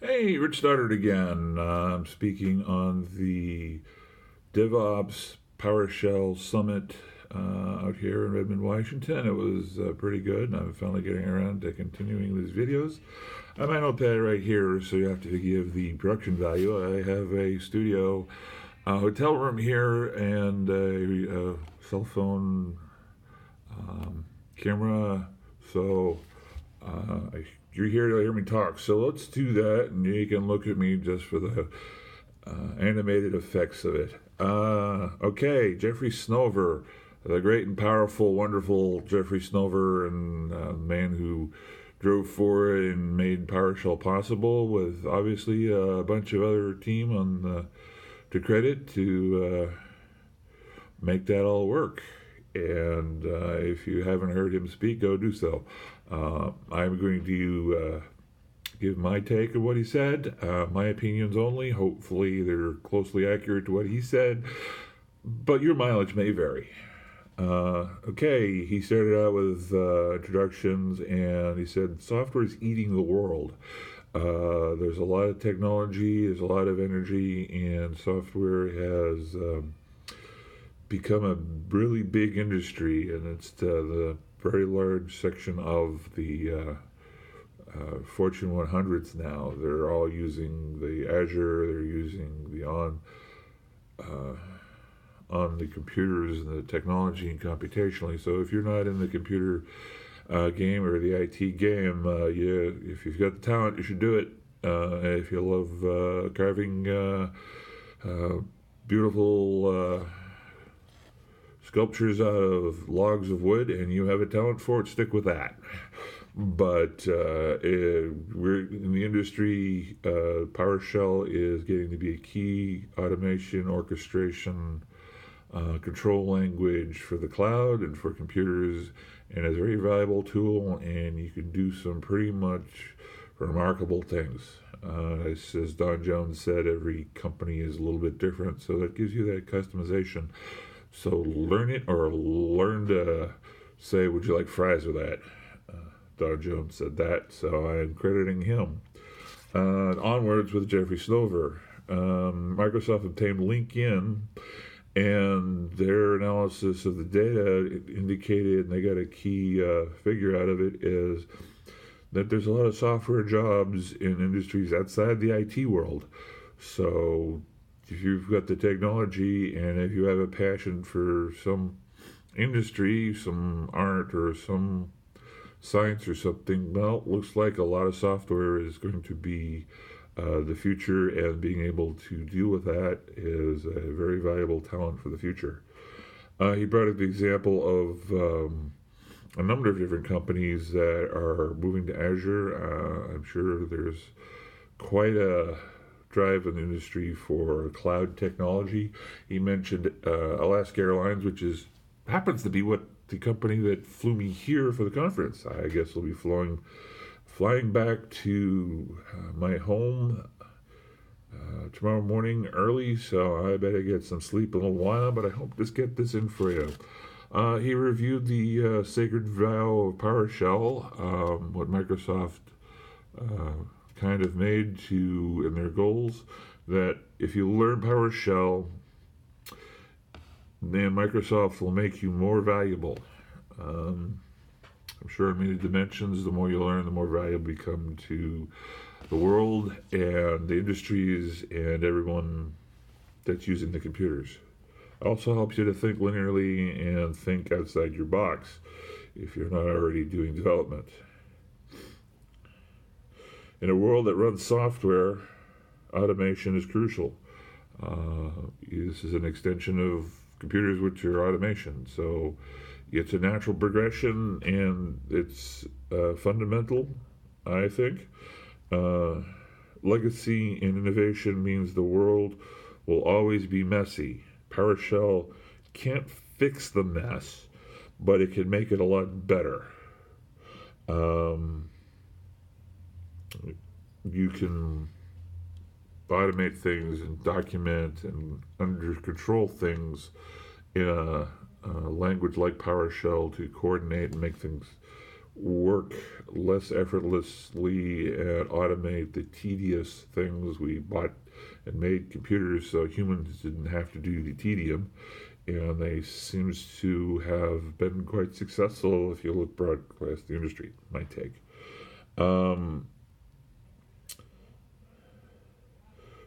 Hey, Rich Stoddard again. I'm speaking on the DevOps PowerShell Summit out here in Redmond, Washington. It was pretty good, and I'm finally getting around to continuing these videos. I have my notepad right here, so you have to give the production value. I have a studio, hotel room here, and a cell phone camera. So you're here to hear me talk. So let's do that, and you can look at me just for the animated effects of it. Okay, Jeffrey Snover, the great and powerful, wonderful Jeffrey Snover, and man who drove forward and made PowerShell possible, with obviously a bunch of other team on to credit to make that all work. And if you haven't heard him speak, go do so. I'm going to give my take of what he said, my opinions only. Hopefully, they're closely accurate to what he said, but your mileage may vary. Okay, he started out with introductions, and he said software is eating the world. There's a lot of technology, there's a lot of energy, and software has become a really big industry, and it's the very large section of the Fortune 100s now. They're all using the Azure. They're using the on the computers and the technology and computationally. So if you're not in the computer game or the IT game, if you've got the talent, you should do it. If you love carving beautiful sculptures out of logs of wood and you have a talent for it, stick with that. But we're in the industry. PowerShell is getting to be a key automation, orchestration, control language for the cloud and for computers, and it's a very valuable tool, and you can do some pretty much remarkable things. As Don Jones said, every company is a little bit different, so that gives you that customization. So learn it, or learn to say, would you like fries with that? Don Jones said that, so I'm crediting him. Onwards with Jeffrey Snover. Microsoft obtained LinkedIn, and their analysis of the data indicated, and they got a key figure out of it, is that there's a lot of software jobs in industries outside the IT world. So if you've got the technology, and if you have a passion for some industry, some art, or some science or something, well, looks like a lot of software is going to be the future, and being able to deal with that is a very valuable talent for the future. He brought up the example of a number of different companies that are moving to Azure. I'm sure there's quite a drive in the industry for cloud technology. He mentioned Alaska Airlines, which happens to be what the company that flew me here for the conference. I guess will be flying back to my home tomorrow morning early, so I better get some sleep in a little while, but I hope to get this in for you. He reviewed the sacred vow of PowerShell, what Microsoft kind of made to in their goals, that if you learn PowerShell, then Microsoft will make you more valuable. I'm sure in many dimensions, the more you learn, the more valuable you become to the world and the industries and everyone that's using the computers. It also helps you to think linearly and think outside your box if you're not already doing development. In a world that runs software, automation is crucial. This is an extension of computers, which are automation. So it's a natural progression, and it's fundamental, I think. Legacy and innovation means the world will always be messy. PowerShell can't fix the mess, but it can make it a lot better. You can automate things and document and under control things in a language like PowerShell to coordinate and make things work less effortlessly and automate the tedious things. We bought and made computers so humans didn't have to do the tedium, and they seems to have been quite successful if you look broad across the industry, my take.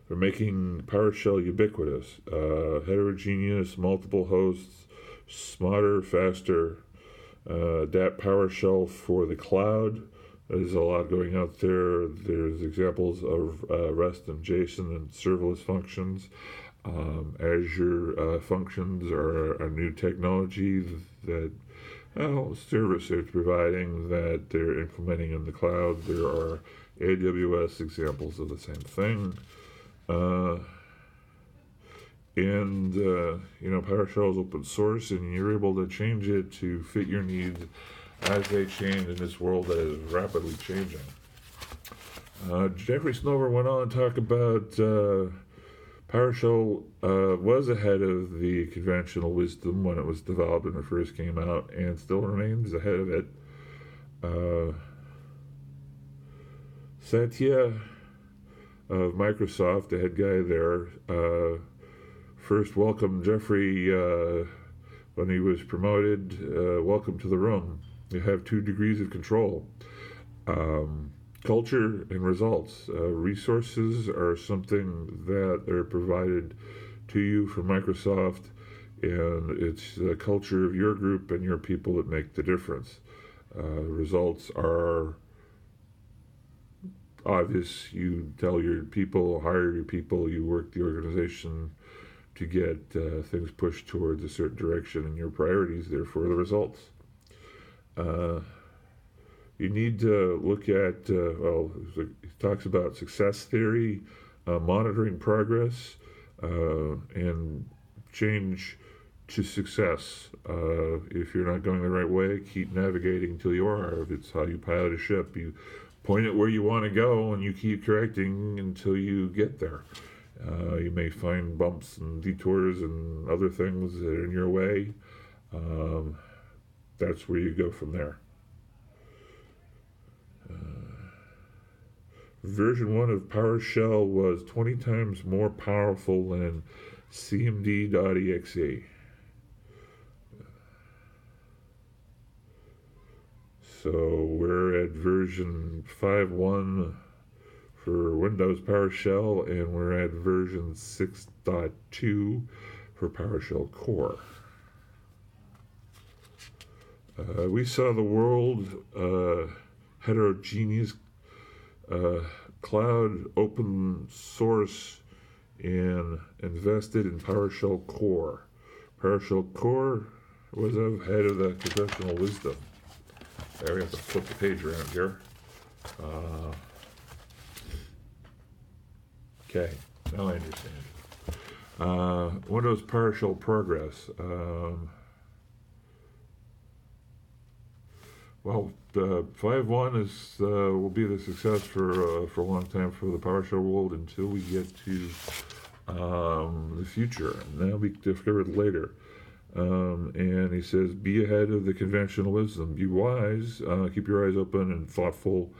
They're making PowerShell ubiquitous, heterogeneous, multiple hosts, smarter, faster, adapt PowerShell for the cloud. There's a lot going out there. There's examples of REST and JSON and serverless functions. Azure functions are a new technology that service is providing that they're implementing in the cloud. There are AWS examples of the same thing. PowerShell is open source, and you're able to change it to fit your needs as they change in this world that is rapidly changing. Jeffrey Snover went on to talk about PowerShell was ahead of the conventional wisdom when it was developed and it first came out, and still remains ahead of it. Satya of Microsoft, the head guy there, first welcomed Jeffrey when he was promoted. Welcome to the room. You have 2 degrees of control. Culture and results. Resources are something that are provided to you from Microsoft, and it's the culture of your group and your people that make the difference. Results are obvious. You tell your people, hire your people, you work the organization to get things pushed towards a certain direction, and your priorities, therefore, the results. You need to look at, he talks about success theory, monitoring progress, and change to success. If you're not going the right way, keep navigating until you are. It's how you pilot a ship. You point it where you want to go, and you keep correcting until you get there. You may find bumps and detours and other things that are in your way. That's where you go from there. Version 1 of PowerShell was 20 times more powerful than cmd.exe. So we're at version 5.1 for Windows PowerShell, and we're at version 6.2 for PowerShell Core. We saw the world heterogeneous, cloud, open source, and invested in PowerShell Core. PowerShell Core was ahead of the conventional wisdom. There, we have to flip the page around here. Okay, now I understand. Windows PowerShell Progress. Well, 5.1 is will be the success for a long time for the PowerShell world until we get to the future, and that'll be discovered later. And he says, be ahead of the conventional wisdom. Be wise. Keep your eyes open and thoughtful,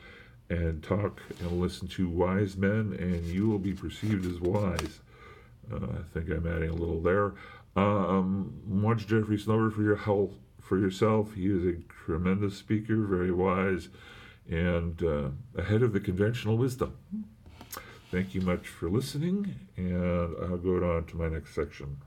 and talk and listen to wise men, and you will be perceived as wise. I think I'm adding a little there. Watch Jeffrey Snover for your health. For yourself. He is a tremendous speaker, very wise, and ahead of the conventional wisdom. Thank you much for listening, and I'll go on to my next section.